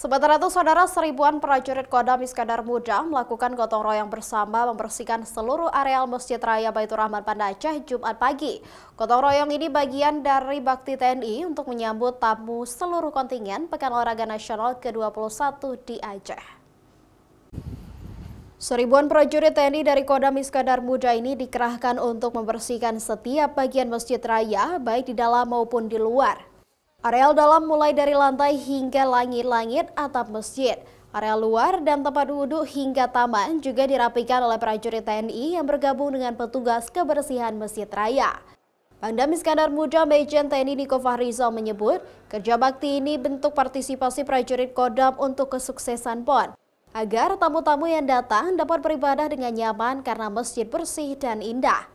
Sementara itu, saudara, seribuan prajurit Kodam Iskandar Muda melakukan gotong royong bersama membersihkan seluruh areal Masjid Raya Baitur Rahman Banda Aceh Jumat pagi. Gotong royong ini bagian dari bakti TNI untuk menyambut tamu seluruh kontingen Pekan Olahraga Nasional ke-21 di Aceh. Seribuan prajurit TNI dari Kodam Iskandar Muda ini dikerahkan untuk membersihkan setiap bagian Masjid Raya, baik di dalam maupun di luar. Areal dalam mulai dari lantai hingga langit-langit atap masjid. Area luar dan tempat wudhu hingga taman juga dirapikan oleh prajurit TNI yang bergabung dengan petugas kebersihan Masjid Raya. Pangdam Iskandar Muda Majen TNI Niko Fahrizal menyebut, kerja bakti ini bentuk partisipasi prajurit Kodam untuk kesuksesan PON, agar tamu-tamu yang datang dapat beribadah dengan nyaman karena masjid bersih dan indah.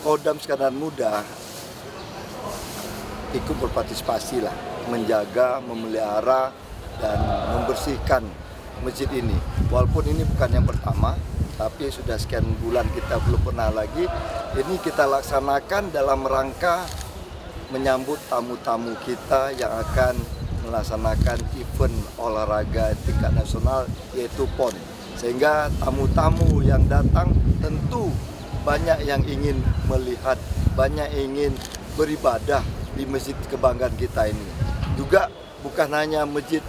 Kodam Iskandar Muda ikut berpartisipasi lah, menjaga, memelihara, dan membersihkan masjid ini. Walaupun ini bukan yang pertama, tapi sudah sekian bulan kita belum pernah lagi. Ini kita laksanakan dalam rangka menyambut tamu-tamu kita yang akan melaksanakan event olahraga tingkat nasional, yaitu PON. Sehingga tamu-tamu yang datang tentu banyak yang ingin melihat, banyak ingin beribadah di masjid kebanggaan kita ini. Juga bukan hanya Masjid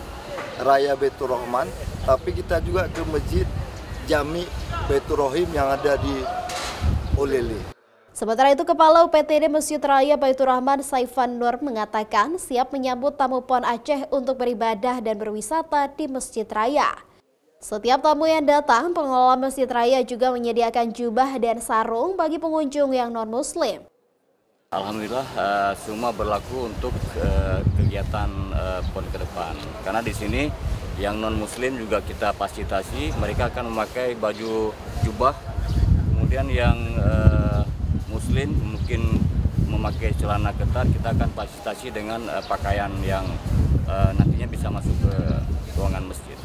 Raya Baitur Rahman, tapi kita juga ke Masjid Jami Baitur Rahim yang ada di Olele. Sementara itu, Kepala UPTD Masjid Raya Baitur Rahman Saifan Nur mengatakan siap menyambut tamu PON Aceh untuk beribadah dan berwisata di Masjid Raya. Setiap tamu yang datang, pengelola Masjid Raya juga menyediakan jubah dan sarung bagi pengunjung yang non-muslim. Alhamdulillah semua berlaku untuk kegiatan PON ke depan. Karena di sini yang non-muslim juga kita fasilitasi, mereka akan memakai baju jubah. Kemudian yang muslim mungkin memakai celana ketat, kita akan fasilitasi dengan pakaian yang nantinya bisa masuk ke ruangan masjid.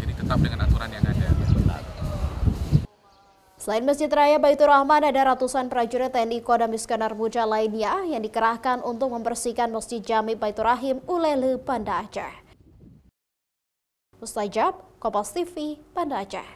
Jadi tetap dengan aturan yang ada. Benar. Selain Masjid Raya Baitur Rahman, ada ratusan prajurit TNI Kodam Iskandar Muda lainnya yang dikerahkan untuk membersihkan Masjid Jami Baitur Rahim Olele Banda Aceh. Mustajab, Kompas TV, Banda Aceh.